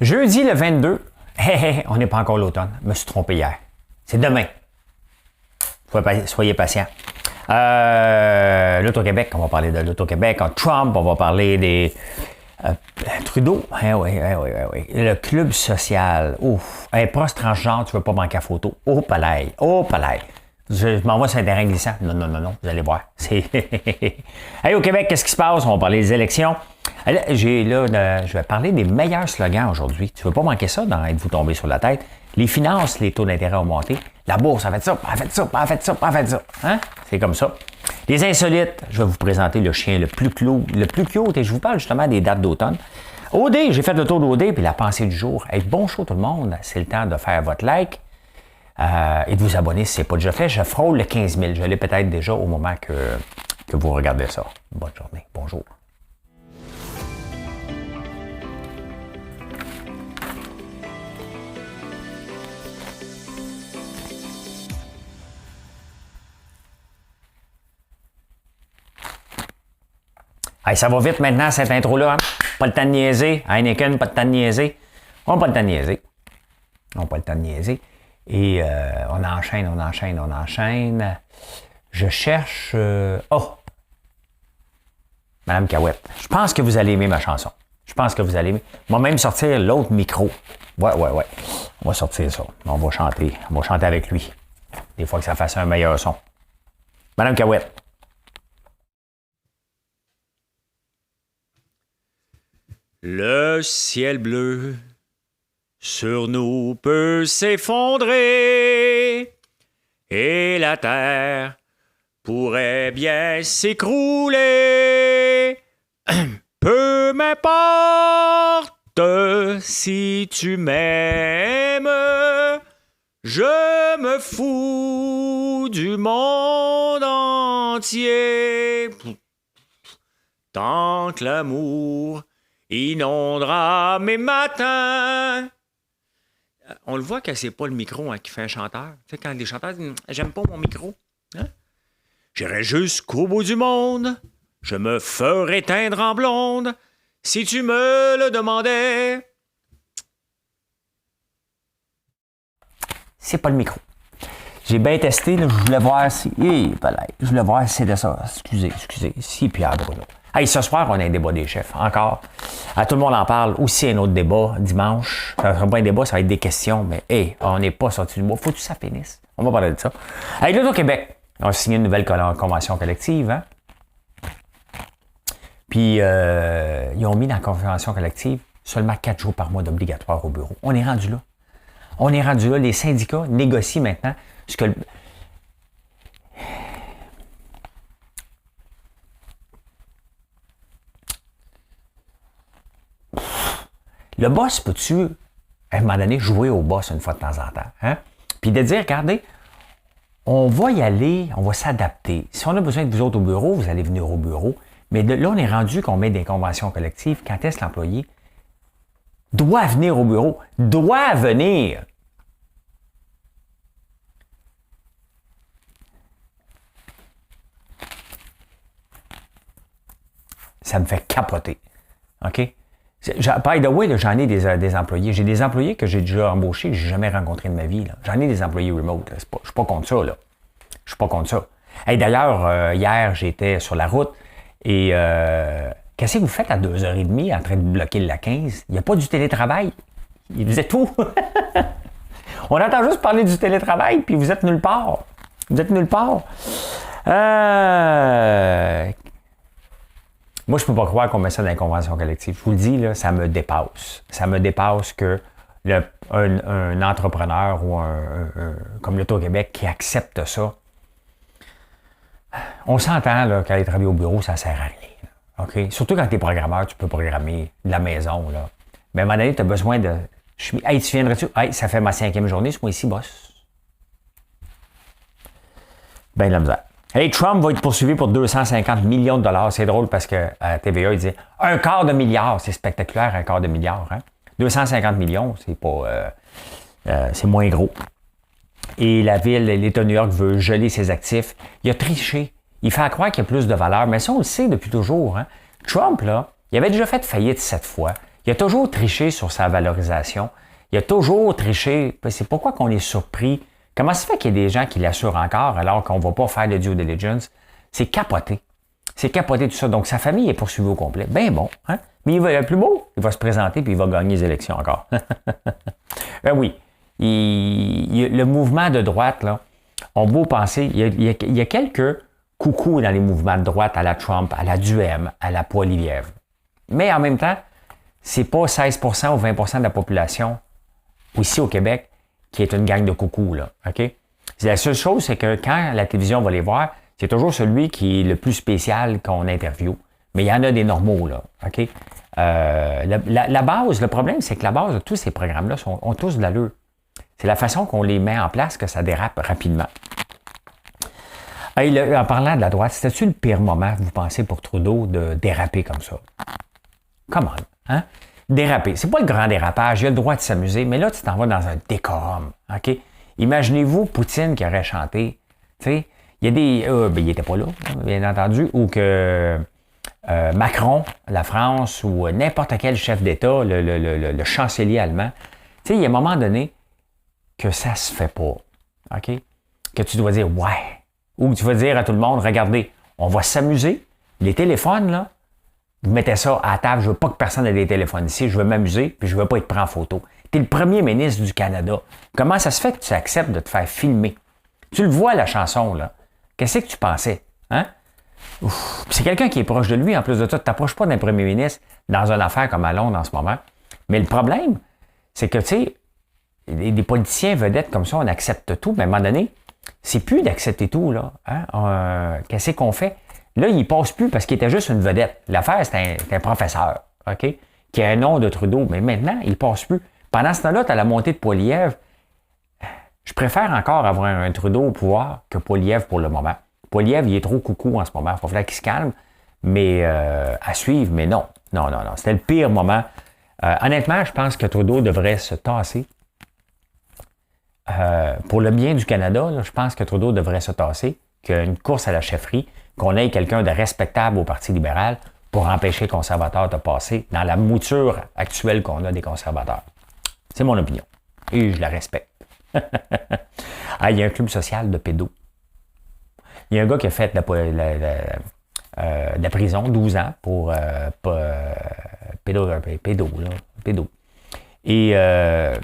Jeudi le 22, on n'est pas encore l'automne. Je me suis trompé hier. C'est demain. Soyez patients. L'Auto-Québec, on va parler de l'Auto-Québec. Trump, on va parler des... Trudeau, oui. Le club social. Ouf. Un proche transgenre, tu veux pas manquer à photo. Oh, palais. Je m'envoie sur un terrain glissant. Non, vous allez voir. Hey, au Québec, qu'est-ce qui se passe? On va parler des élections. Je vais parler des meilleurs slogans aujourd'hui. Tu veux pas manquer ça dans Êtes-vous tombé sur la tête? Les finances, les taux d'intérêt ont monté. La bourse a fait ça, a fait ça. Hein? C'est comme ça. Les insolites, je vais vous présenter le chien le plus cute et je vous parle justement des dates d'automne. OD, j'ai fait le tour d'OD puis la pensée du jour. Hey, bon show tout le monde. C'est le temps de faire votre like et de vous abonner si ce n'est pas déjà fait. Je frôle le 15 000. Je l'ai peut-être déjà au moment que vous regardez ça. Bonne journée. Bonjour. Hey, ça va vite maintenant, cette intro-là. Hein? Pas le temps de niaiser. Heineken, pas le temps de niaiser. On n'a pas le temps de niaiser. Et on enchaîne. Je cherche... Madame Cahouette. Je pense que vous allez aimer ma chanson. On va même sortir l'autre micro. Ouais. On va sortir ça. On va chanter avec lui. Des fois que ça fasse un meilleur son. Madame Cahouette. Le ciel bleu sur nous peut s'effondrer et la terre pourrait bien s'écrouler. Peu m'importe si tu m'aimes, je me fous du monde entier. Tant que l'amour inondera mes matins. On le voit que c'est pas le micro qui fait un chanteur. Tu sais, quand les chanteurs disent « J'aime pas mon micro. Hein? » J'irai jusqu'au bout du monde. Je me ferai teindre en blonde. Si tu me le demandais. C'est pas le micro. J'ai bien testé. Là, je voulais voir si... Je voulais voir si c'était ça. Excusez. Si, Pierre Bruno. Hey, ce soir, on a un débat des chefs. Encore. Tout le monde en parle. Aussi un autre débat dimanche. Ça ne sera pas un débat, ça va être des questions. Mais on n'est pas sorti du bois. Faut que ça finisse. On va parler de ça. Hey, l'Auto-Québec, on a signé une nouvelle convention collective. Hein? Puis, ils ont mis dans la convention collective seulement 4 jours par mois d'obligatoire au bureau. On est rendu là. Les syndicats négocient maintenant ce que... Le boss peut-tu, à un moment donné, jouer au boss une fois de temps en temps? Hein? Puis de dire, regardez, on va y aller, on va s'adapter. Si on a besoin de vous autres au bureau, vous allez venir au bureau. Mais là, on est rendu qu'on met des conventions collectives. Quand est-ce que l'employé doit venir au bureau? Doit venir! Ça me fait capoter. OK? By the way, j'en ai des employés. J'ai des employés que j'ai déjà embauchés que je n'ai jamais rencontrés de ma vie. Là. J'en ai des employés remote. Je ne suis pas contre ça. Là. Je suis pas contre ça. Hey, d'ailleurs, hier, j'étais sur la route et qu'est-ce que vous faites à 2h30 en train de bloquer la 15? Il n'y a pas du télétravail. Vous êtes où? On entend juste parler du télétravail, puis vous êtes nulle part. Moi, je peux pas croire qu'on met ça dans les conventions collectives. Je vous le dis, là, ça me dépasse. Ça me dépasse que un entrepreneur ou comme l'Auto-Québec qui accepte ça. On s'entend là, qu'aller travailler au bureau, ça sert à rien. Okay? Surtout quand tu es programmeur, tu peux programmer de la maison. Là. Mais à un moment donné, tu as besoin de... Hey, tu viendrais-tu? Hey, ça fait ma 5e journée, ce mois-ci, boss. Ben de la misère. Hey, Trump va être poursuivi pour 250 millions de dollars. C'est drôle parce que à TVA, il dit $250 million. C'est spectaculaire, $250 million. Hein? 250 millions, c'est pas... c'est moins gros. Et la ville, l'État de New York veut geler ses actifs. Il a triché. Il fait croire qu'il y a plus de valeur. Mais ça, on le sait depuis toujours. Hein? Trump, là, il avait déjà fait faillite 7 fois. Il a toujours triché sur sa valorisation. Il a toujours triché. C'est pourquoi qu'on est surpris. Comment ça fait qu'il y a des gens qui l'assurent encore alors qu'on ne va pas faire de due diligence? C'est capoté. C'est capoté tout ça. Donc, sa famille est poursuivie au complet. Ben bon, hein? Mais il va être le plus beau. Il va se présenter puis il va gagner les élections encore. Ben oui. Le mouvement de droite, là, on beau penser, il y a quelques coucous dans les mouvements de droite à la Trump, à la Duhem, à la Poilievre. Mais en même temps, c'est pas 16% ou 20% de la population, ici au Québec, qui est une gang de coucous, là. OK? La seule chose, c'est que quand la télévision va les voir, c'est toujours celui qui est le plus spécial qu'on interviewe. Mais il y en a des normaux, là. OK? La base, le problème, c'est que la base de tous ces programmes-là ont tous de l'allure. C'est la façon qu'on les met en place que ça dérape rapidement. En parlant de la droite, c'était-tu le pire moment, vous pensez, pour Trudeau de déraper comme ça? Come on, hein? Déraper. C'est pas le grand dérapage, il a le droit de s'amuser, mais là, tu t'en vas dans un décorum, OK? Imaginez-vous Poutine qui aurait chanté, tu sais, il y a des... il n'était pas là, bien entendu, ou que Macron, la France, ou n'importe quel chef d'État, le chancelier allemand, tu sais, il y a un moment donné que ça se fait pas, OK? Que tu dois dire « ouais », ou que tu vas dire à tout le monde « regardez, on va s'amuser, les téléphones, là, vous mettez ça à la table, je veux pas que personne ait des téléphones ici, je veux m'amuser, puis je veux pas être pris en photo. Tu es le premier ministre du Canada. Comment ça se fait que tu acceptes de te faire filmer? Tu le vois, la chanson, là. Qu'est-ce que tu pensais? Hein? C'est quelqu'un qui est proche de lui, en plus de ça. Tu t'approches pas d'un premier ministre dans une affaire comme à Londres en ce moment. Mais le problème, c'est que, tu sais, des politiciens vedettes comme ça, on accepte tout, mais à un moment donné, c'est plus d'accepter tout, là. Hein? Qu'est-ce qu'on fait? Là, il ne passe plus parce qu'il était juste une vedette. L'affaire, c'est un professeur, OK? Qui a un nom de Trudeau, mais maintenant, il ne passe plus. Pendant ce temps-là, tu as la montée de Poilievre. Je préfère encore avoir un Trudeau au pouvoir que Poilievre pour le moment. Poilievre, il est trop coucou en ce moment. Il va falloir qu'il se calme, mais à suivre, mais non. Non. C'était le pire moment. Honnêtement, je pense que Trudeau devrait se tasser. Pour le bien du Canada, là, je pense que Trudeau devrait se tasser, qu'une course à la chefferie, qu'on ait quelqu'un de respectable au Parti libéral pour empêcher les conservateurs de passer dans la mouture actuelle qu'on a des conservateurs. C'est mon opinion. Et je la respecte. Il y a un club social de pédos. Il y a un gars qui a fait de la prison 12 ans pour pédo. Et il y a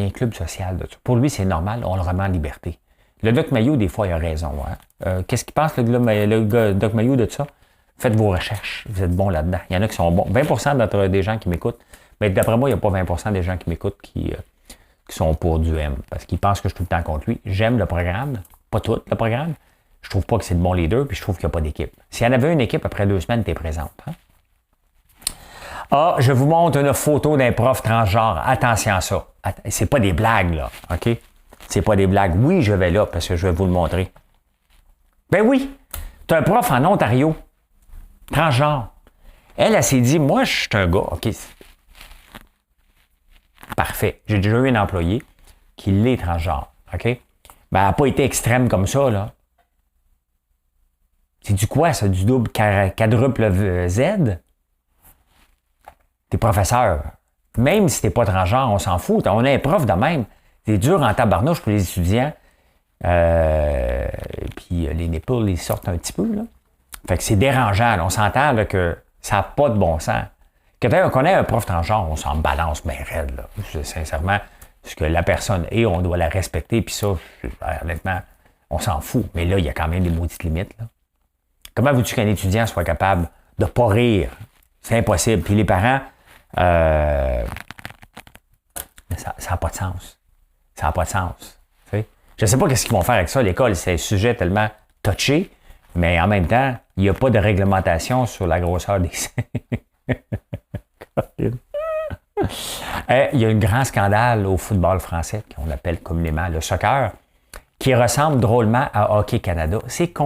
un club social de ça. Pour lui, c'est normal, on le remet en liberté. Le Doc Mayou, des fois, il a raison. Hein? Qu'est-ce qu'il pense, le Doc Mayou, de ça? Faites vos recherches. Vous êtes bons là-dedans. Il y en a qui sont bons. 20% des gens qui m'écoutent, mais d'après moi, il n'y a pas 20% des gens qui m'écoutent qui sont pour du M. Parce qu'ils pensent que je suis tout le temps contre lui. J'aime le programme. Pas tout le programme. Je trouve pas que c'est le bon leader, puis je trouve qu'il n'y a pas d'équipe. S'il y en avait une équipe, après 2 semaines, tu es présente. Hein? Je vous montre une photo d'un prof transgenre. Attention à ça. C'est pas des blagues, là. OK? C'est pas des blagues. Oui, je vais là parce que je vais vous le montrer. Ben oui, tu as un prof en Ontario, transgenre. Elle s'est dit, moi, je suis un gars. OK. Parfait. J'ai déjà eu un employé qui l'est transgenre. OK? Ben, elle n'a pas été extrême comme ça, là. C'est du quoi, ça? Du double quadruple Z? T'es professeur. Même si t'es pas transgenre, on s'en fout. On a un prof de même. C'est dur en tabarnouche pour les étudiants. Puis les nipples, ils sortent un petit peu. Là. Fait que c'est dérangeant. Là. On s'entend là, que ça n'a pas de bon sens. Quand on connaît un prof transgenre, on s'en balance bien raide. Là. Sincèrement, ce que la personne est, on doit la respecter. Puis ça, honnêtement, on s'en fout. Mais là, il y a quand même des maudites limites. Là. Comment veux-tu qu'un étudiant soit capable de ne pas rire? C'est impossible. Puis les parents, ça n'a pas de sens. Ça n'a pas de sens. T'sais? Je ne sais pas ce qu'ils vont faire avec ça. L'école, c'est un sujet tellement touché, mais en même temps, il n'y a pas de réglementation sur la grosseur des seins. Il y a un grand scandale au football français, qu'on appelle communément le soccer, qui ressemble drôlement à Hockey Canada. C'est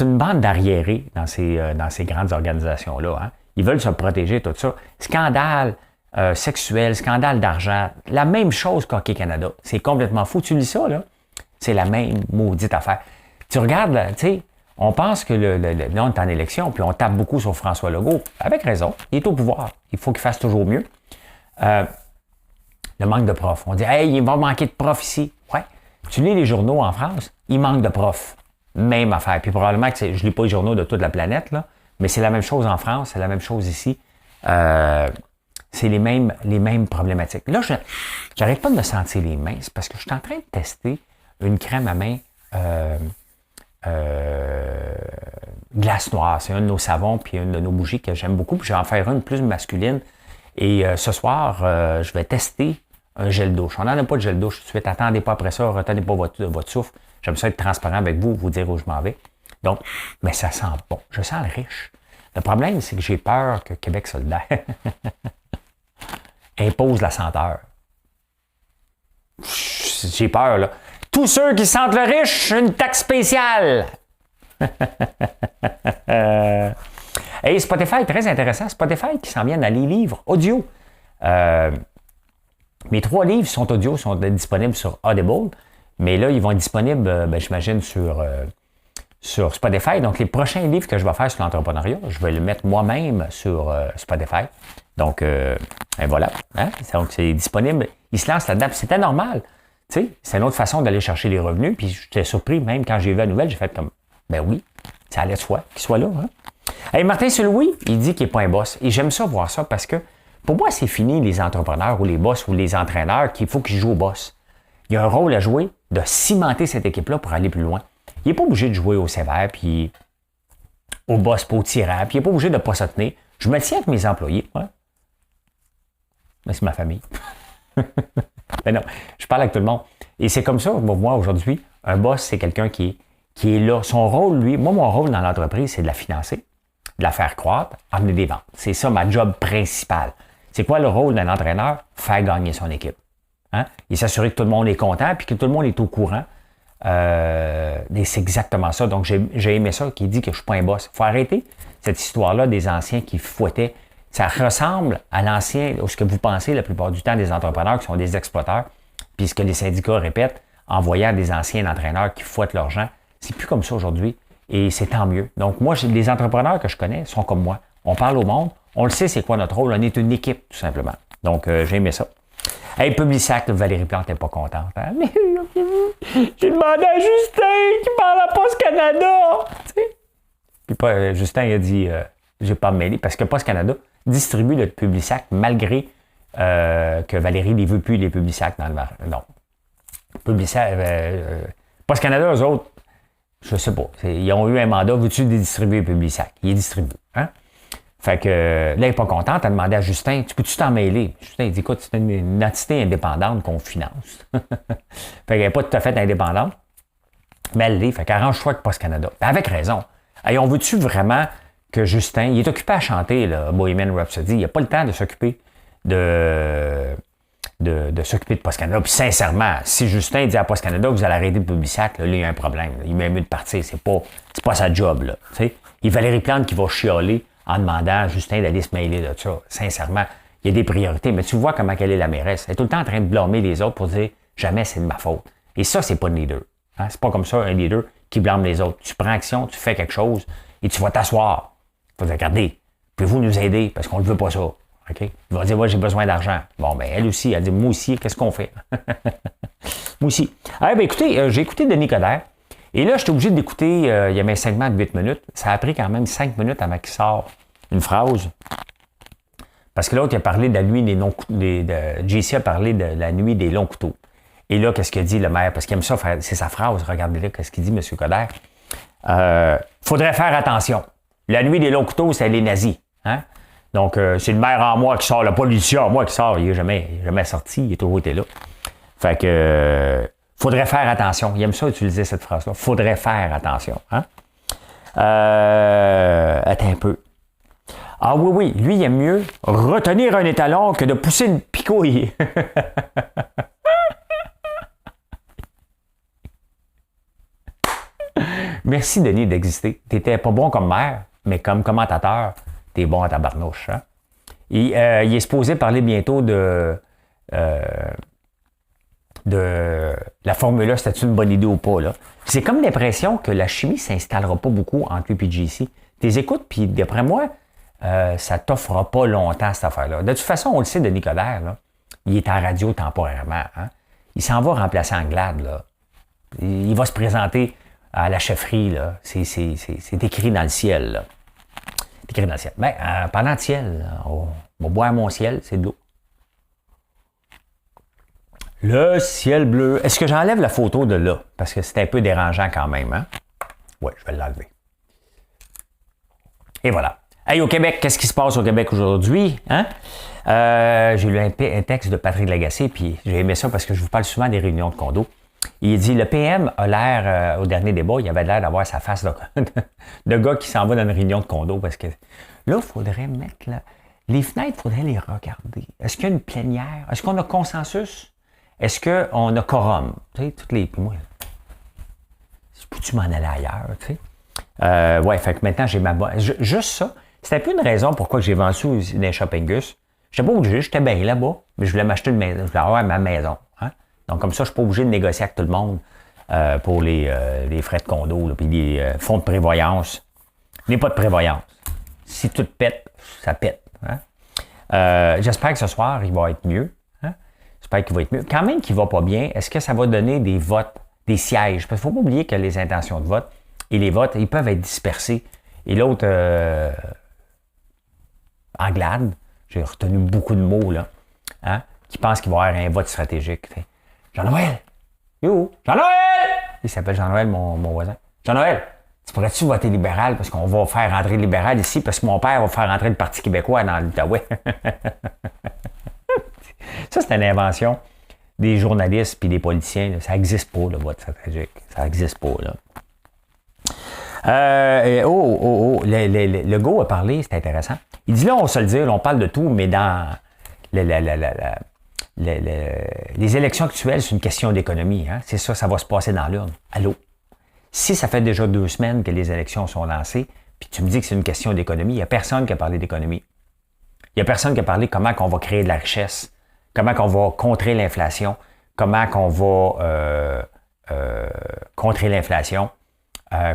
une bande d'arriérés dans ces grandes organisations-là. Hein? Ils veulent se protéger, tout ça. Scandale sexuel, scandale d'argent, la même chose qu'Hockey Canada. C'est complètement fou. Tu lis ça, là? C'est la même maudite affaire. Tu regardes, tu sais, On pense que là, on est en élection, puis on tape beaucoup sur François Legault. Avec raison. Il est au pouvoir. Il faut qu'il fasse toujours mieux. Le manque de profs. On dit, hey, il va manquer de profs ici. Ouais. Tu lis les journaux en France, il manque de profs. Même affaire. Puis probablement que je ne lis pas les journaux de toute la planète, là, mais c'est la même chose en France, c'est la même chose ici. C'est les mêmes problématiques. Là, j'arrête pas de me sentir les mains. C'est parce que je suis en train de tester une crème à main glace noire. C'est un de nos savons puis une de nos bougies que j'aime beaucoup. Puis je vais en faire une plus masculine. Et ce soir, je vais tester un gel douche. On n'en a pas de gel douche tout de suite. Attendez pas après ça. Retenez pas votre souffle. J'aime ça être transparent avec vous, vous dire où je m'en vais. Donc, mais ça sent bon. Je sens le riche. Le problème, c'est que j'ai peur que Québec solidaire impose la senteur. J'ai peur, là. Tous ceux qui sentent le riche, une taxe spéciale. Et Spotify, très intéressant. Spotify qui s'en vient dans les livres audio. Mes 3 livres sont audio, sont disponibles sur Audible. Mais là, ils vont être disponibles, j'imagine, sur Spotify. Donc, les prochains livres que je vais faire sur l'entrepreneuriat, je vais le mettre moi-même sur Spotify. Donc, voilà. Hein? Donc, c'est disponible. Ils se lancent là-dedans. C'était normal. Tu sais, c'est une autre façon d'aller chercher les revenus. Puis, j'étais surpris, même quand j'ai vu la nouvelle, j'ai fait comme, ben oui, ça allait de soi qu'il soit là. Hein? Hey, Martin Sullouis, il dit qu'il n'est pas un boss. Et j'aime ça voir ça parce que, pour moi, c'est fini les entrepreneurs ou les boss ou les entraîneurs qu'il faut qu'ils jouent au boss. Il y a un rôle à jouer de cimenter cette équipe-là pour aller plus loin. Il n'est pas obligé de jouer au sévère, puis au boss, pas au tyran, puis il n'est pas obligé de ne pas se tenir. Je me tiens avec mes employés, ouais. Mais c'est ma famille. Mais non, je parle avec tout le monde. Et c'est comme ça, moi, aujourd'hui, un boss, c'est quelqu'un qui est là. Son rôle, lui, moi, mon rôle dans l'entreprise, c'est de la financer, de la faire croître, amener des ventes. C'est ça ma job principale. C'est quoi le rôle d'un entraîneur? Faire gagner son équipe. Hein? Et s'assurer que tout le monde est content puis que tout le monde est au courant. Et c'est exactement ça. Donc, j'ai aimé ça qui dit que je ne suis pas un boss. Il faut arrêter cette histoire-là des anciens qui fouettaient. Ça ressemble à l'ancien, ce que vous pensez la plupart du temps des entrepreneurs qui sont des exploiteurs, puis ce que les syndicats répètent en voyant des anciens entraîneurs qui fouettent leurs gens. C'est plus comme ça aujourd'hui et c'est tant mieux. Donc, moi, les entrepreneurs que je connais sont comme moi. On parle au monde, on le sait c'est quoi notre rôle, on est une équipe tout simplement. Donc, j'ai aimé ça. Hey, Publisac, Valérie Plante n'est pas contente. Hein? Mais j'ai demandé à Justin qui parle à Post Canada. Puis Justin il a dit j'ai pas mêlé parce que Post Canada distribue le Publisac malgré que Valérie ne veut plus les Publisac dans le mar. Non. Publisac, Post Canada, eux autres, je sais pas. Ils ont eu un mandat, veux-tu distribuer Publisac? Il est distribué. Hein? Fait que là, il n'est pas content. Tu as demandé à Justin, tu peux-tu t'en mêler? Justin, il dit, écoute, c'est une entité indépendante qu'on finance. Fait qu'elle n'est pas tout à fait indépendante, mais elle l'est. Fait qu'arrange-toi avec Post Canada. Ben, avec raison. Hey, on veut-tu vraiment que Justin, il est occupé à chanter, là, Bohemian Rhapsody. Il n'a pas le temps de s'occuper de s'occuper de Post Canada. Puis sincèrement, si Justin dit à Post Canada, vous allez arrêter le Publisac, là, il y a un problème. Là. Il met mieux de partir. C'est pas sa job, là. T'sais? Il y a Valérie Plante qui va chialer en demandant à Justin d'aller se mêler de ça. Sincèrement, il y a des priorités. Mais tu vois comment elle est la mairesse. Elle est tout le temps en train de blâmer les autres pour dire « jamais c'est de ma faute ». Et ça, c'est pas le leader. Hein? C'est pas comme ça un leader qui blâme les autres. Tu prends action, tu fais quelque chose et tu vas t'asseoir. Il faut dire « regardez, pouvez-vous nous aider parce qu'on ne veut pas ça ». Okay? Il va dire « ouais, j'ai besoin d'argent ». Bon, ben elle aussi, elle dit « moi aussi, qu'est-ce qu'on fait ?» Moi aussi. Ah, ben écoutez, j'ai écouté Denis Coderre. Et là, j'étais obligé d'écouter, il y avait un segment de 8 minutes. Ça a pris quand même 5 minutes avant qu'il sorte une phrase. Parce que l'autre, il a parlé de la nuit des JC a parlé de la nuit des longs couteaux. Et là, qu'est-ce que dit le maire? Parce qu'il aime ça, c'est sa phrase. Regardez-le, qu'est-ce qu'il dit, M. Coderre. Faudrait faire attention. La nuit des longs couteaux, c'est les nazis. Hein? Donc, c'est le maire en moi qui sort, le policier en moi qui sort. Il n'est jamais sorti, il est toujours été là. Fait que... faudrait faire attention. Il aime ça utiliser cette phrase-là. Faudrait faire attention. Hein? Attends un peu. Ah oui, lui, il aime mieux retenir un étalon que de pousser une picouille. Merci, Denis, d'exister. T'étais pas bon comme maire, mais comme commentateur, t'es bon à ta barnouche. Hein? Et, il est supposé parler bientôt de de la formule-là, c'était une bonne idée ou pas. Là. C'est comme l'impression que la chimie ne s'installera pas beaucoup entre lui et JC. Tu les écoutes, puis d'après moi, ça ne t'offrira pas longtemps, cette affaire-là. De toute façon, on le sait, Denis Coderre, là, il est en radio temporairement. Hein? Il s'en va remplacer Anglade. Là. Il va se présenter à la chefferie. Là. C'est écrit dans le ciel. Là. C'est écrit dans le ciel. Ben, pendant le ciel, là, on va boire mon ciel, c'est de l'eau. Le ciel bleu. Est-ce que j'enlève la photo de là? Parce que c'est un peu dérangeant quand même. Hein? Oui, je vais l'enlever. Et voilà. Hey, au Québec, qu'est-ce qui se passe au Québec aujourd'hui? Hein? J'ai lu un texte de Patrick Lagacé, puis j'ai aimé ça parce que je vous parle souvent des réunions de condo. Il dit, le PM a l'air, au dernier débat, il avait l'air d'avoir sa face de gars qui s'en va dans une réunion de condo parce que là, il faudrait mettre les fenêtres, il faudrait les regarder. Est-ce qu'il y a une plénière? Est-ce qu'on a consensus? Est-ce qu'on a quorum? Tu sais, toutes les... Puis moi, peux-tu m'en aller ailleurs, tu sais? Ouais, fait que maintenant, j'ai ma... Juste ça, c'était un peu une raison pourquoi j'ai vendu des Shoppingus. Je n'étais pas obligé, j'étais bien là-bas, mais je voulais m'acheter une maison, je voulais avoir ma maison. Hein? Donc, comme ça, je ne suis pas obligé de négocier avec tout le monde pour les frais de condo, puis les fonds de prévoyance. Il n'y a pas de prévoyance. Si tout pète, ça pète. Hein? J'espère que ce soir, il va être mieux. Hein? J'espère qu'il va être mieux. Quand même qu'il ne va pas bien, est-ce que ça va donner des votes, des sièges? Parce qu'il ne faut pas oublier que les intentions de vote et les votes, ils peuvent être dispersés. Et l'autre, Anglade, j'ai retenu beaucoup de mots, là, hein, qui pense qu'il va y avoir un vote stratégique. T'sais. Jean-Noël! Yo! Jean-Noël! Il s'appelle Jean-Noël, mon voisin. Jean-Noël, tu pourrais-tu voter libéral parce qu'on va faire rentrer le libéral ici parce que mon père va faire rentrer le Parti québécois dans l'Outaouais. Ça, c'est une invention des journalistes et des politiciens. Là. Ça n'existe pas, le vote stratégique. Ça n'existe pas, là. Le go a parlé, c'est intéressant. Il dit là, on se le dit, on parle de tout, mais dans les élections actuelles, c'est une question d'économie. Hein? C'est ça va se passer dans l'urne. Allô? Si ça fait déjà 2 semaines que les élections sont lancées, puis tu me dis que c'est une question d'économie, il n'y a personne qui a parlé d'économie. Il n'y a personne qui a parlé comment on va créer de la richesse, comment on va contrer l'inflation, comment on va contrer l'inflation,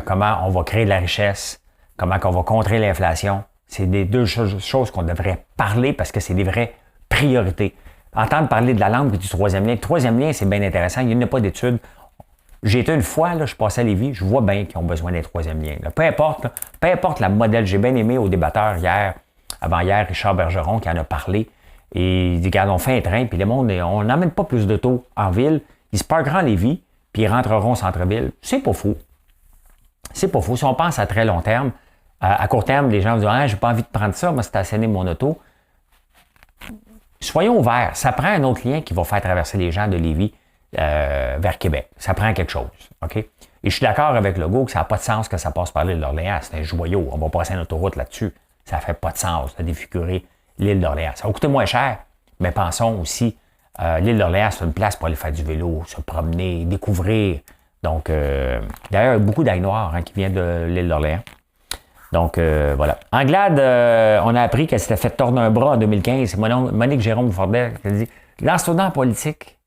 comment on va créer de la richesse, comment on va contrer l'inflation. C'est des 2 choses qu'on devrait parler parce que c'est des vraies priorités. Entendre parler de la langue et du 3e lien. Le 3e lien, c'est bien intéressant. Il n'y a pas d'études. J'ai été une fois, là, je passais à Lévis, je vois bien qu'ils ont besoin d'un 3e lien. Là. Peu importe la modèle. J'ai bien aimé au débatteur avant-hier, Richard Bergeron qui en a parlé. Et il dit, regarde, on fait un train, puis le monde, on n'emmène pas plus d'autos en ville. Ils se parqueront à Lévis, puis ils rentreront au centre-ville. C'est pas faux. C'est pas faux. Si on pense à très long terme, à court terme, les gens vont dire, ah, j'ai pas envie de prendre ça, moi, stationner mon auto. Soyons ouverts. Ça prend un autre lien qui va faire traverser les gens de Lévis vers Québec. Ça prend quelque chose. OK? Et je suis d'accord avec Legault que ça n'a pas de sens que ça passe par l'île d'Orléans. C'est un joyau. On va passer une autoroute là-dessus. Ça ne fait pas de sens de défigurer l'île d'Orléans. Ça va coûter moins cher, mais pensons aussi, l'île d'Orléans, c'est une place pour aller faire du vélo, se promener, découvrir. Donc, d'ailleurs, il y a beaucoup d'ail noir qui vient de l'île d'Orléans. Donc, voilà. Anglade, on a appris qu'elle s'était fait tordre un bras en 2015. C'est Monique Jérôme Fordet qui a dit « Lance-toi dans la politique. »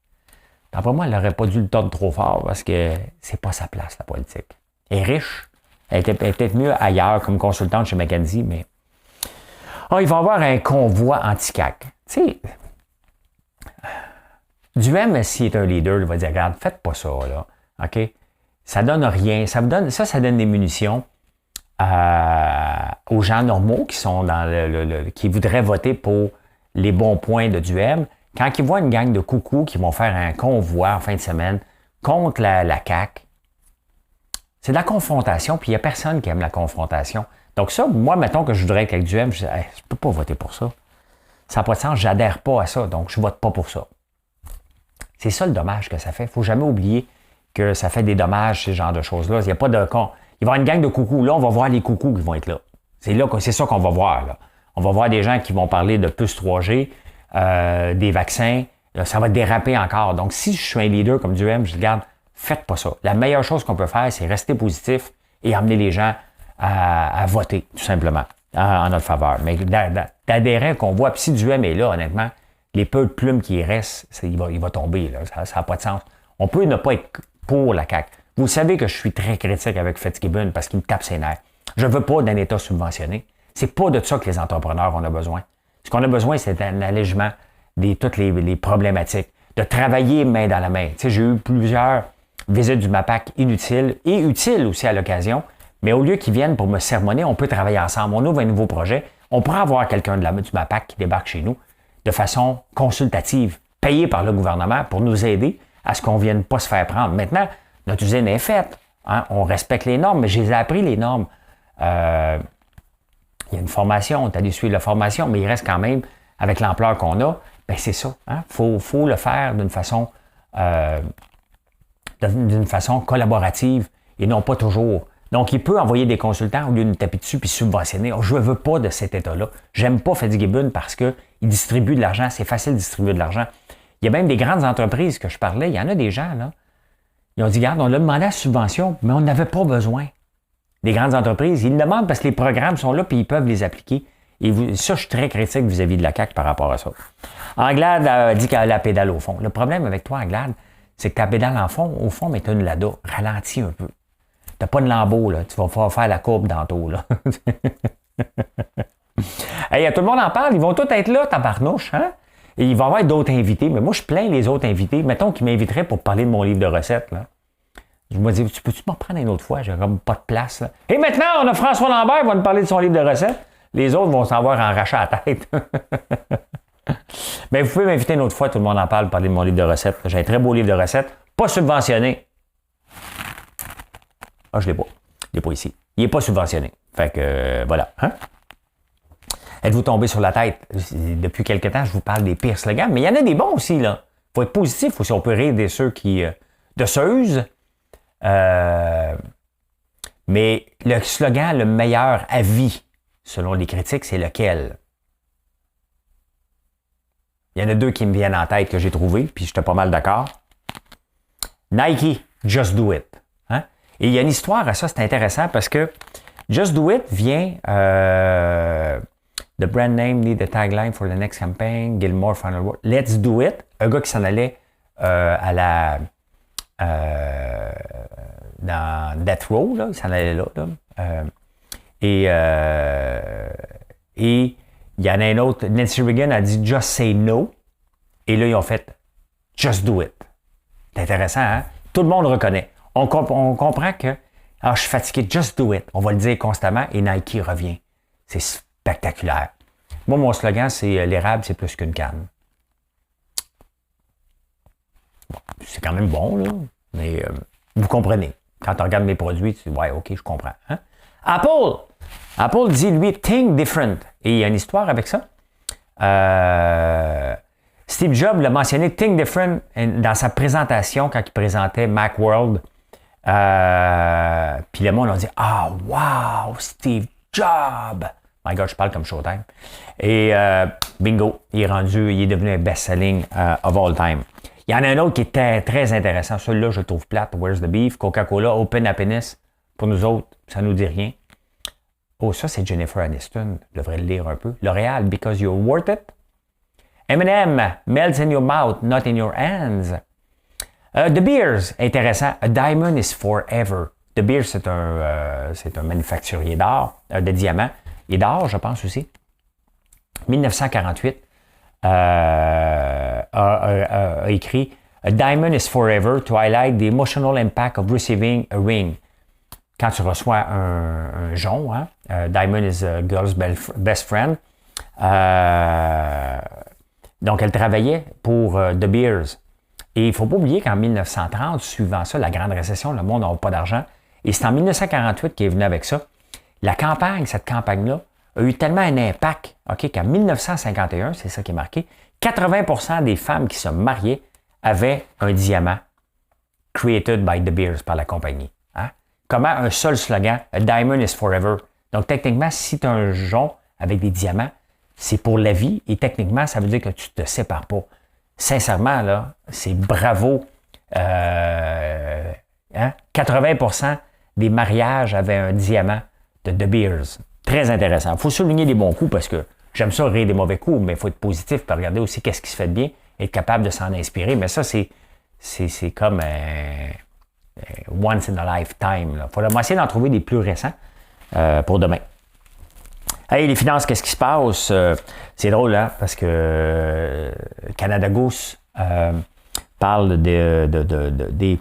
D'après moi, elle n'aurait pas dû le tordre trop fort parce que c'est pas sa place, la politique. Elle est riche. Elle était peut-être mieux ailleurs comme consultante chez McKinsey, mais... Oh, il va y avoir un convoi anti-CAQ. Tu sais, Duhem, s'il est un leader, il va dire « Regarde, faites pas ça, là. OK? Ça donne rien. Ça donne des munitions. Aux gens normaux qui sont qui voudraient voter pour les bons points de Duhem, quand ils voient une gang de coucous qui vont faire un convoi en fin de semaine contre la CAQ, c'est de la confrontation, puis il n'y a personne qui aime la confrontation. Donc ça, moi, mettons que je voudrais être avec Duhem, je dis, hey, je ne peux pas voter pour ça. Ça n'a pas de sens, j'adhère pas à ça, donc je ne vote pas pour ça. C'est ça le dommage que ça fait. Il ne faut jamais oublier que ça fait des dommages, ces genres de choses-là. Il n'y a pas de... Il va y avoir une gang de coucous. Là, on va voir les coucous qui vont être là. C'est ça qu'on va voir. Là. On va voir des gens qui vont parler de puces 3G, des vaccins. Là, ça va déraper encore. Donc, si je suis un leader comme Duhem, je dis, regarde, faites pas ça. La meilleure chose qu'on peut faire, c'est rester positif et amener les gens à voter, tout simplement, en notre faveur. Mais d'adhérer qu'on voit, puis si Duhem est là, honnêtement, les peu de plumes qui restent, il va tomber. Là. Ça n'a pas de sens. On peut ne pas être pour la CAQ. Vous savez que je suis très critique avec Fitzgibbon parce qu'il me tape ses nerfs. Je ne veux pas d'un État subventionné. C'est pas de ça que les entrepreneurs on a besoin. Ce qu'on a besoin, c'est un allègement de toutes les problématiques. De travailler main dans la main. Tu sais, j'ai eu plusieurs visites du MAPAC inutiles et utiles aussi à l'occasion. Mais au lieu qu'ils viennent pour me sermonner, on peut travailler ensemble. On ouvre un nouveau projet. On pourrait avoir quelqu'un du MAPAC qui débarque chez nous de façon consultative, payé par le gouvernement pour nous aider à ce qu'on ne vienne pas se faire prendre. Maintenant, notre usine est faite. Hein? On respecte les normes, mais je les ai appris, les normes. Il y a une formation, tu as dû suivre la formation, mais il reste quand même, avec l'ampleur qu'on a, ben c'est ça. Hein? Faut le faire d'une façon collaborative et non pas toujours. Donc, il peut envoyer des consultants au lieu de nous taper dessus puis subventionner. Oh, je ne veux pas de cet État-là. J'aime pas Fitzgibbon parce qu'il distribue de l'argent. C'est facile de distribuer de l'argent. Il y a même des grandes entreprises que je parlais. Il y en a des gens, là. Ils ont dit, regarde, on a demandé la subvention, mais on n'avait pas besoin. Des grandes entreprises, ils le demandent parce que les programmes sont là puis ils peuvent les appliquer. Et ça, je suis très critique vis-à-vis de la CAQ par rapport à ça. Anglade dit qu'elle a la pédale au fond. Le problème avec toi, Anglade, c'est que ta pédale au fond, mais tu as une Lada. Ralentis un peu. T'as pas de lambeau, là. Tu vas pouvoir faire la courbe tantôt, là. Hey, tout le monde en parle. Ils vont tous être là, tabarnouche, hein? Et il va y avoir d'autres invités. Mais moi, je plains les autres invités. Mettons qu'ils m'inviteraient pour parler de mon livre de recettes, là. Je me dis, peux-tu m'en prendre une autre fois? J'ai comme pas de place, là. Et maintenant, on a François Lambert qui va nous parler de son livre de recettes. Les autres vont s'en voir enracher la tête. Mais vous pouvez m'inviter une autre fois, tout le monde en parle, parler de mon livre de recettes. J'ai un très beau livre de recettes, pas subventionné. Ah, je ne l'ai pas. Il n'est pas ici. Il n'est pas subventionné. Fait que, voilà. Hein? Êtes-vous tombé sur la tête? Depuis quelque temps, je vous parle des pires slogans, mais il y en a des bons aussi, là. Il faut être positif aussi. On peut rire de ceux qui... de ceux. Mais le slogan, le meilleur à vie, selon les critiques, c'est lequel? Il y en a deux qui me viennent en tête que j'ai trouvé, puis j'étais pas mal d'accord. Nike, Just Do It. Hein? Et il y a une histoire à ça, c'est intéressant parce que Just Do It vient the brand name need the tagline for the next campaign, Gilmore Final Word. Let's Do It. Un gars qui s'en allait à la dans Death Row, là, il s'en allait là. Et il y en a un autre, Nancy Reagan a dit Just Say No. Et là, ils ont fait Just Do It. C'est intéressant, hein? Tout le monde reconnaît. On comprend que je suis fatigué, Just Do It. On va le dire constamment et Nike revient. C'est spectaculaire. Moi, mon slogan, c'est l'érable, c'est plus qu'une canne. Bon, c'est quand même bon, là. Mais vous comprenez. Quand on regarde mes produits, tu dis, ouais, OK, je comprends. Hein? Apple dit, lui, think different. Et il y a une histoire avec ça. Steve Jobs l'a mentionné, think different, dans sa présentation, quand il présentait Macworld. Puis le monde a dit, ah, wow, Steve Jobs! My God, je parle comme Showtime. Et bingo, il est devenu un best-selling of all time. Il y en a un autre qui était très intéressant. Celui-là, je le trouve plate. Where's the beef? Coca-Cola, Open Happiness. Pour nous autres, ça ne nous dit rien. Oh, ça, c'est Jennifer Aniston. Je devrais le lire un peu. L'Oréal, Because You're Worth It. M&M, Melts in Your Mouth, Not in Your Hands. The Beers, intéressant. A Diamond is Forever. The Beers, c'est un manufacturier d'or, de diamants. Et d'or, je pense aussi. 1948. A écrit A diamond is forever to highlight the emotional impact of receiving a ring. Quand tu reçois un jonc, hein, diamond is a girl's best friend. Donc, elle travaillait pour The Beers. Et il ne faut pas oublier qu'en 1930, suivant ça, la grande récession, le monde n'a pas d'argent. Et c'est en 1948 qu'il est venu avec ça. Cette campagne-là, a eu tellement un impact, OK, qu'en 1951, c'est ça qui est marqué, 80% des femmes qui se mariaient avaient un diamant created by The Beers, par la compagnie. Hein? Comment un seul slogan, A diamond is forever. Donc, techniquement, si tu as un jonc avec des diamants, c'est pour la vie et techniquement, ça veut dire que tu ne te sépares pas. Sincèrement, là, c'est bravo. 80% des mariages avaient un diamant de The Beers. Très intéressant. Il faut souligner les bons coups parce que J'aime ça rire des mauvais coups, mais il faut être positif puis regarder aussi qu'est-ce qui se fait de bien, être capable de s'en inspirer. Mais ça, c'est comme once in a lifetime. Il faut essayer d'en trouver des plus récents pour demain. Hey, les finances, qu'est-ce qui se passe? C'est drôle, hein, parce que Canada Goose parle des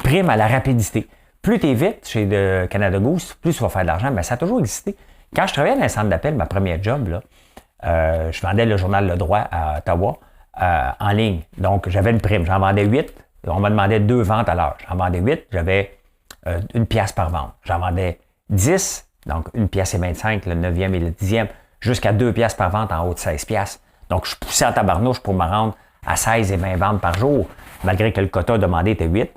primes à la rapidité. Plus tu es vite chez Canada Goose, plus tu vas faire de l'argent. Mais ça a toujours existé. Quand je travaillais dans un centre d'appel, ma première job, là, je vendais le journal Le Droit à Ottawa en ligne. Donc, j'avais une prime. J'en vendais 8. On me demandait 2 ventes à l'heure. J'en vendais 8. J'avais 1 pièce par vente. J'en vendais 10. Donc, 1 pièce et 25, le 9e et le 10e, jusqu'à 2 pièces par vente en haut de 16 pièces. Donc, je poussais en tabarnouche pour me rendre à 16 et 20 ventes par jour, malgré que le quota demandé était 8.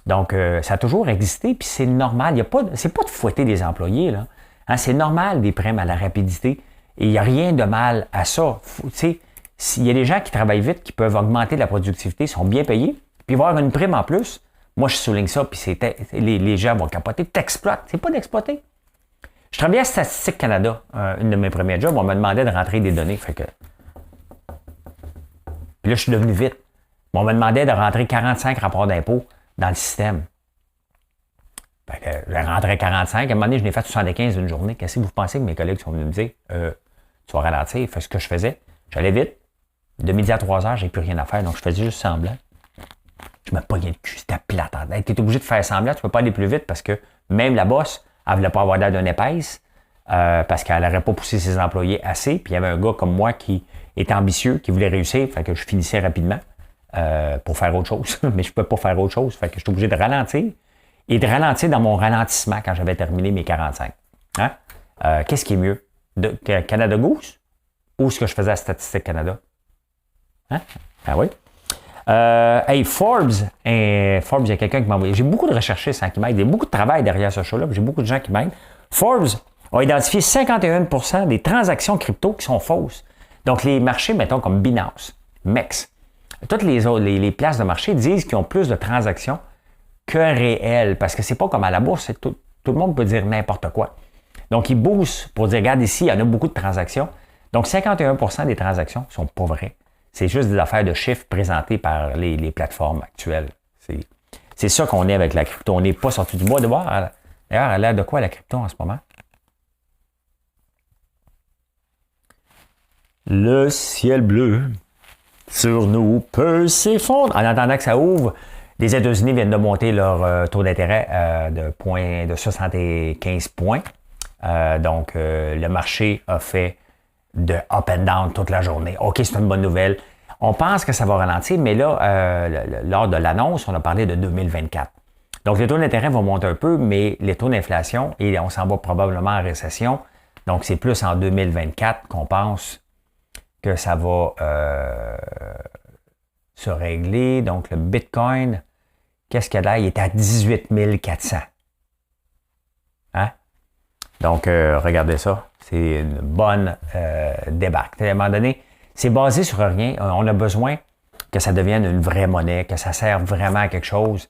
Donc, ça a toujours existé, puis c'est normal. C'est pas de fouetter les employés, là. Hein, c'est normal des primes à la rapidité. Et il n'y a rien de mal à ça. Tu sais, s'il y a des gens qui travaillent vite, qui peuvent augmenter la productivité, sont bien payés, puis avoir une prime en plus, moi, je souligne ça, puis les gens vont capoter. T'exploites. C'est pas d'exploiter. Je travaillais à Statistique Canada, une de mes premiers jobs. On me demandait de rentrer des données. Fait que... Puis là, je suis devenu vite. On me demandait de rentrer 45 rapports d'impôts dans le système. Fait que je rentrais 45. À un moment donné, je n'ai fait 75 d'une journée. Qu'est-ce que vous pensez que mes collègues sont venus me dire? Tu vas ralentir. Fait ce que je faisais, j'allais vite. De midi à 3 heures, j'ai plus rien à faire. Donc, je faisais juste semblant. Je me pognais le cul. C'était plate. Tu es obligé de faire semblant. Tu peux pas aller plus vite parce que même la boss, elle voulait pas avoir l'air d'une épaisse parce qu'elle n'aurait pas poussé ses employés assez. Puis il y avait un gars comme moi qui était ambitieux, qui voulait réussir. Fait que je finissais rapidement pour faire autre chose. Mais je ne pouvais pas faire autre chose. Fait que j'étais obligé de ralentir. Et de ralentir dans mon ralentissement quand j'avais terminé mes 45. Hein? Qu'est-ce qui est mieux? Canada Goose ou ce que je faisais à Statistique Canada? Hein? Ah oui? Hey, Forbes, il y a quelqu'un qui m'a envoyé. J'ai beaucoup de recherchistes qui m'aident. Il y a beaucoup de travail derrière ce show-là. J'ai beaucoup de gens qui m'aident. Forbes a identifié 51% des transactions crypto qui sont fausses. Donc, les marchés, mettons, comme Binance, MEX, toutes les places de marché disent qu'ils ont plus de transactions que réelles. Parce que c'est pas comme à la bourse. Tout le monde peut dire n'importe quoi. Donc, ils boostent pour dire, regarde ici, il y en a beaucoup de transactions. Donc, 51% des transactions ne sont pas vraies. C'est juste des affaires de chiffres présentées par les plateformes actuelles. C'est ça qu'on est avec la crypto. On n'est pas sorti du bois de voir. D'ailleurs, elle a l'air de quoi la crypto en ce moment? Le ciel bleu sur nous peut s'effondrer. En attendant que ça ouvre, les États-Unis viennent de monter leur taux d'intérêt de 75 points. Donc, le marché a fait de up and down toute la journée. OK, c'est une bonne nouvelle. On pense que ça va ralentir, mais là, lors de l'annonce, on a parlé de 2024. Donc, les taux d'intérêt vont monter un peu, mais les taux d'inflation, et on s'en va probablement en récession. Donc, c'est plus en 2024 qu'on pense que ça va se régler. Donc, le Bitcoin, qu'est-ce qu'il y a là? Il est à 18 400. Hein? Donc, regardez ça. C'est une bonne débarque. À un moment donné, c'est basé sur rien. On a besoin que ça devienne une vraie monnaie, que ça serve vraiment à quelque chose.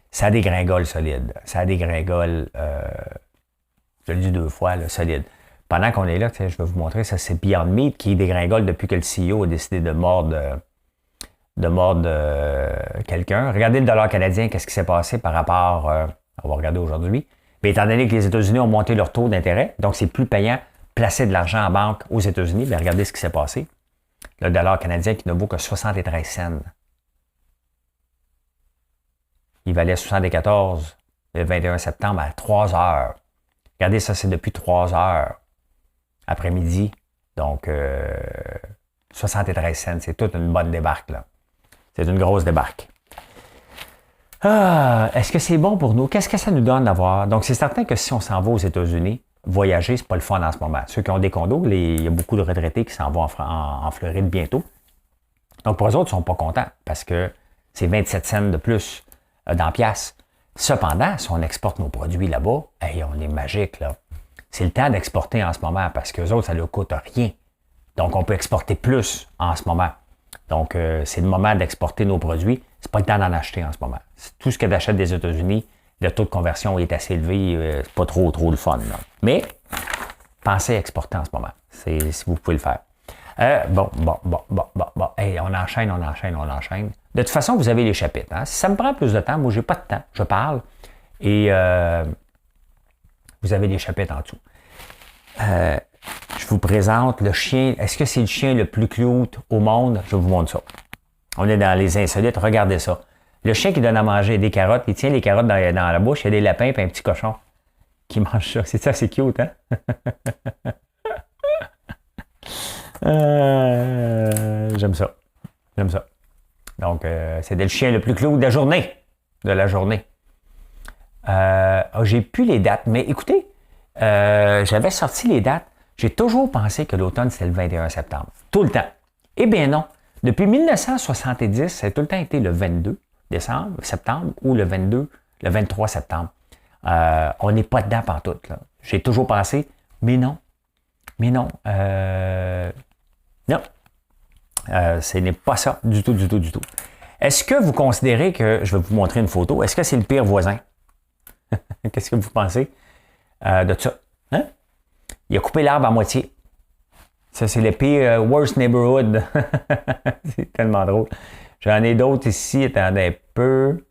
Ça dégringole solide. Ça dégringole, je l'ai dit 2 fois, là, solide. Pendant qu'on est là, je vais vous montrer, ça c'est Beyond Meat qui dégringole depuis que le CEO a décidé de mordre quelqu'un. Regardez le dollar canadien, qu'est-ce qui s'est passé par rapport, on va regarder aujourd'hui. Mais étant donné que les États-Unis ont monté leur taux d'intérêt, donc c'est plus payant placer de l'argent en banque aux États-Unis, bien regardez ce qui s'est passé. Le dollar canadien qui ne vaut que 73 cents. Il valait 74 le 21 septembre à 3 heures. Regardez ça, c'est depuis 3 heures après-midi. Donc, 73 cents, c'est toute une bonne débarque, là. C'est une grosse débarque. Est-ce que c'est bon pour nous? Qu'est-ce que ça nous donne d'avoir? Donc, c'est certain que si on s'en va aux États-Unis, voyager, c'est pas le fun en ce moment. Ceux qui ont des condos, il y a beaucoup de retraités qui s'en vont en Floride bientôt. Donc, pour eux autres, ils ne sont pas contents parce que c'est 27 cents de plus dans piastres. Cependant, si on exporte nos produits là-bas, hey, on est magique, là. C'est le temps d'exporter en ce moment parce qu'eux autres, ça ne leur coûte rien. Donc, on peut exporter plus en ce moment. Donc, c'est le moment d'exporter nos produits. C'est pas le temps d'en acheter en ce moment. Tout ce que j'achète des États-Unis, le taux de conversion est assez élevé. C'est pas trop le fun. Là. Mais, pensez à exporter en ce moment. Si vous pouvez le faire. Bon. Hey, on enchaîne. De toute façon, vous avez les chapitres. Hein? Si ça me prend plus de temps, moi, j'ai pas de temps. Je parle. Et vous avez les chapitres en dessous. Je vous présente le chien. Est-ce que c'est le chien le plus cute au monde? Je vous montre ça. On est dans les insolites. Regardez ça. Le chien qui donne à manger des carottes. Il tient les carottes dans la bouche. Il y a des lapins et un petit cochon qui mange ça. C'est ça, c'est cute, hein? J'aime ça. Donc, c'est le chien le plus cute de la journée. J'ai plus les dates. Mais écoutez, j'avais sorti les dates. J'ai toujours pensé que l'automne, c'était le 21 septembre. Tout le temps. Eh bien non. Depuis 1970, ça a tout le temps été le 22 septembre, ou le 23 septembre. On n'est pas dedans pantoute, là. J'ai toujours pensé, mais non. Non. Ce n'est pas ça du tout. Est-ce que vous considérez que, je vais vous montrer une photo, est-ce que c'est le pire voisin? Qu'est-ce que vous pensez de ça? Hein? Il a coupé l'arbre à moitié. Ça, c'est le pire worst neighborhood. C'est tellement drôle. J'en ai d'autres ici. Attendez un peu.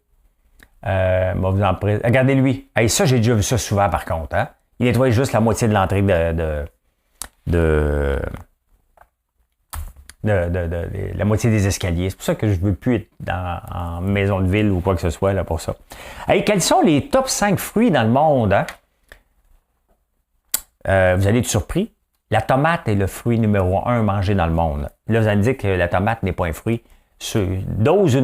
Regardez lui. Hey, ça, j'ai déjà vu ça souvent, par contre. Hein? Il nettoie juste la moitié de l'entrée la moitié des escaliers. C'est pour ça que je ne veux plus être en maison de ville ou quoi que ce soit là pour ça. Hey, quels sont les top 5 fruits dans le monde? Hein? Vous allez être surpris. La tomate est le fruit numéro 1 mangé dans le monde. Là, vous allez me dire que la tomate n'est pas un fruit. Dose,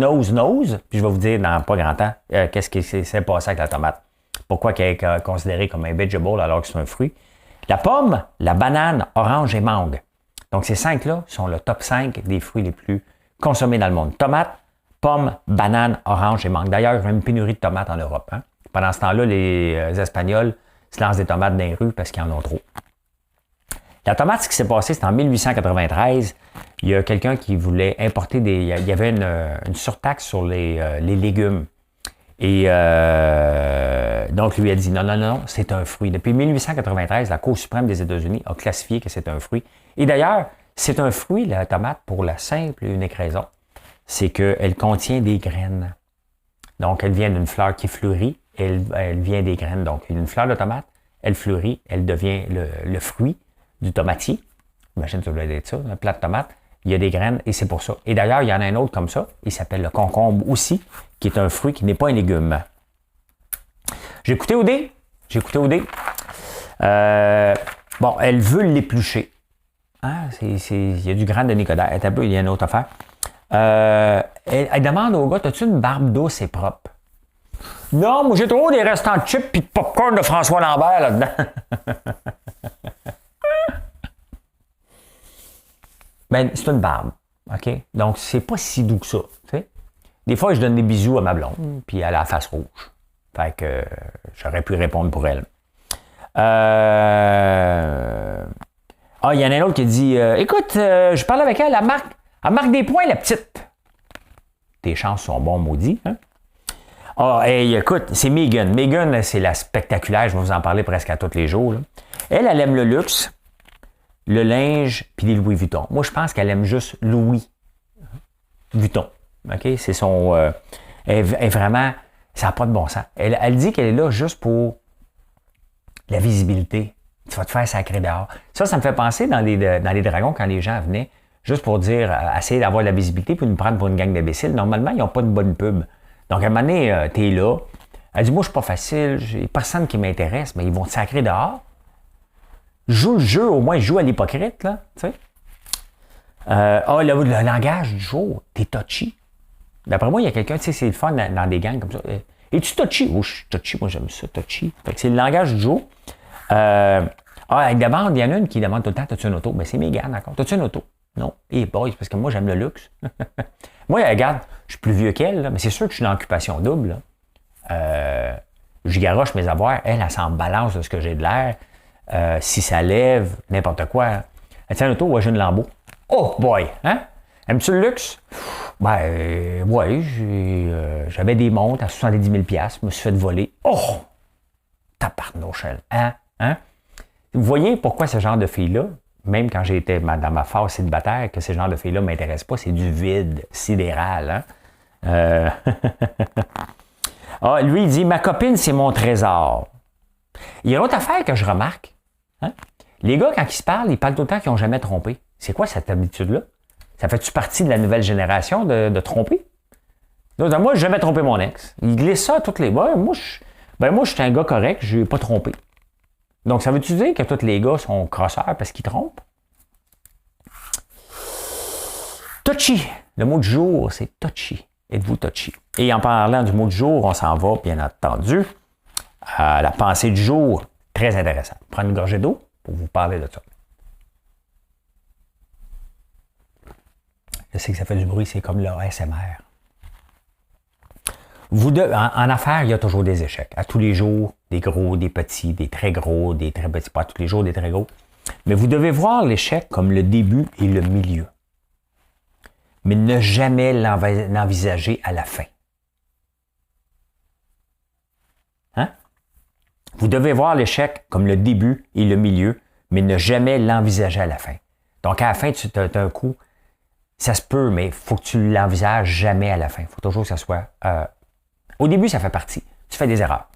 puis je vais vous dire dans pas grand temps qu'est-ce qui s'est passé avec la tomate. Pourquoi elle est considérée comme un vegetable alors que c'est un fruit. La pomme, la banane, orange et mangue. Donc, ces 5-là sont le top 5 des fruits les plus consommés dans le monde. Tomate, pomme, banane, orange et mangue. D'ailleurs, il y a une pénurie de tomates en Europe. Hein? Pendant ce temps-là, les Espagnols se lancent des tomates dans les rues parce qu'ils en ont trop. La tomate, ce qui s'est passé, c'est en 1893. Il y a quelqu'un qui voulait importer il y avait une surtaxe sur les légumes. Et donc, lui a dit non, c'est un fruit. Depuis 1893, la Cour suprême des États-Unis a classifié que c'est un fruit. Et d'ailleurs, c'est un fruit, la tomate, pour la simple et unique raison. C'est qu'elle contient des graines. Donc, elle vient d'une fleur qui fleurit. Elle vient des graines. Donc, une fleur de tomate, elle fleurit, elle devient le fruit du tomatier. Imagine, ça doit être ça, un plat de tomate. Il y a des graines et c'est pour ça. Et d'ailleurs, il y en a un autre comme ça. Il s'appelle le concombre aussi, qui est un fruit qui n'est pas un légume. J'ai écouté au dé. Bon, elle veut l'éplucher. Hein? Il y a du grain de nicodère. Il y a une autre affaire. Elle demande au gars, as-tu une barbe douce et propre? Non, moi j'ai trop des restants de chips et de popcorn de François Lambert là-dedans. Ben, c'est une barbe. OK? Donc, c'est pas si doux que ça. T'sais? Des fois, je donne des bisous à ma blonde, puis elle a la face rouge. Fait que j'aurais pu répondre pour elle. Il y en a un autre qui dit écoute, je parlais avec elle, elle marque des points, la petite. Tes chances sont bons, maudits. Hein? Écoute, c'est Megan. Megan, c'est la spectaculaire. Je vais vous en parler presque à tous les jours. Là. Elle aime le luxe, le linge, puis les Louis Vuitton. Moi, je pense qu'elle aime juste Louis Vuitton. OK? C'est son... elle est vraiment... Ça n'a pas de bon sens. Elle dit qu'elle est là juste pour la visibilité. Tu vas te faire sacrer dehors. Ça me fait penser dans les dragons, quand les gens venaient, juste pour dire, essayer d'avoir de la visibilité, puis nous prendre pour une gang d'imbéciles. Normalement, ils n'ont pas de bonne pub. Donc, à un moment donné, t'es là. Elle dit, moi, je suis pas facile, j'ai personne qui m'intéresse, mais ils vont te sacrer dehors. Joue le jeu, au moins, joue à l'hypocrite, là, tu sais. Le langage du jour, t'es touchy. D'après moi, il y a quelqu'un, tu sais, c'est le fun dans des gangs comme ça. Es-tu touchy? Oh, je suis touchy, moi, j'aime ça, touchy. Fait que c'est le langage du jour. Elle demande, il y en a une qui demande tout le temps, t'as-tu une auto? Ben, c'est Mégane, d'accord. T'as-tu une auto? Non. Boy, c'est parce que moi, j'aime le luxe. Moi, regarde, je suis plus vieux qu'elle, là, mais c'est sûr que je suis dans l'occupation double. Je garoche mes avoirs. Elle s'en balance de ce que j'ai de l'air. Si ça lève, n'importe quoi. Elle tient une auto, ouais, j'ai une Lambo. Oh boy! Hein? Aimes-tu le luxe? Ben, ouais, j'avais des montres à 70 000 $. Je me suis fait voler. Oh! Tabarnouche, hein? Vous voyez pourquoi ce genre de filles-là, même quand j'étais dans ma phase célibataire, que ce genre de filles-là ne m'intéressent pas, c'est du vide sidéral. Hein? Ah, lui, il dit, ma copine, c'est mon trésor. Il y a une autre affaire que je remarque. Hein? Les gars, quand ils se parlent, ils parlent tout le temps qu'ils n'ont jamais trompé. C'est quoi cette habitude-là? Ça fait-tu partie de la nouvelle génération de tromper? Donc, moi, j'ai jamais trompé mon ex. Il glisse ça à toutes les... Ouais, moi, je suis un gars correct, je n'ai pas trompé. Donc, ça veut-tu dire que tous les gars sont crosseurs parce qu'ils trompent? Touchy. Le mot du jour, c'est touchy. Êtes-vous touchy? Et en parlant du mot du jour, on s'en va, bien entendu, à la pensée du jour. Très intéressant. Prendre une gorgée d'eau pour vous parler de ça. Je sais que ça fait du bruit, c'est comme le ASMR. En affaires, il y a toujours des échecs. À tous les jours, des gros, des petits, des très gros, des très petits. Pas tous les jours, des très gros. Mais vous devez voir l'échec comme le début et le milieu. Mais ne jamais l'envisager à la fin. Hein? Vous devez voir l'échec comme le début et le milieu, mais ne jamais l'envisager à la fin. Donc, à la fin, tu as un coup, ça se peut, mais il faut que tu l'envisages jamais à la fin. Il faut toujours que ça soit... Au début, ça fait partie. Tu fais des erreurs.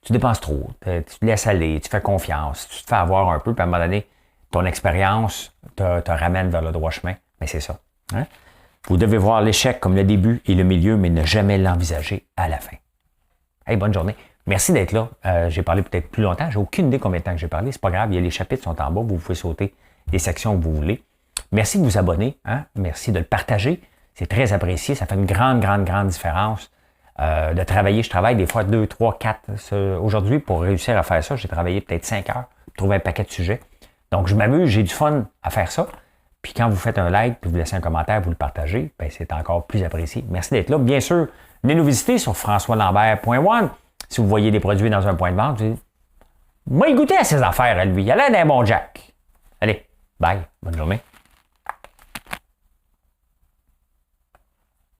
Tu dépenses trop, tu te laisses aller, tu fais confiance, tu te fais avoir un peu, puis à un moment donné, ton expérience te ramène vers le droit chemin. Mais c'est ça. Hein? Vous devez voir l'échec comme le début et le milieu, mais ne jamais l'envisager à la fin. Hey, bonne journée. Merci d'être là. J'ai parlé peut-être plus longtemps. J'ai aucune idée combien de temps que j'ai parlé. C'est pas grave. Les chapitres sont en bas. Vous pouvez sauter les sections que vous voulez. Merci de vous abonner. Hein? Merci de le partager. C'est très apprécié. Ça fait une grande, grande, grande différence de travailler. Je travaille des fois 2, 3, 4. Aujourd'hui, pour réussir à faire ça, j'ai travaillé peut-être 5 heures pour trouver un paquet de sujets. Donc, je m'amuse. J'ai du fun à faire ça. Puis quand vous faites un like, puis vous laissez un commentaire, vous le partagez, bien, c'est encore plus apprécié. Merci d'être là. Bien sûr, venez nous visiter sur françoislambert.one. Si vous voyez des produits dans un point de vente, vous dites, moi, il goûtait à ses affaires à lui. Il a l'air d'un bon Jack. Allez, bye. Bonne journée.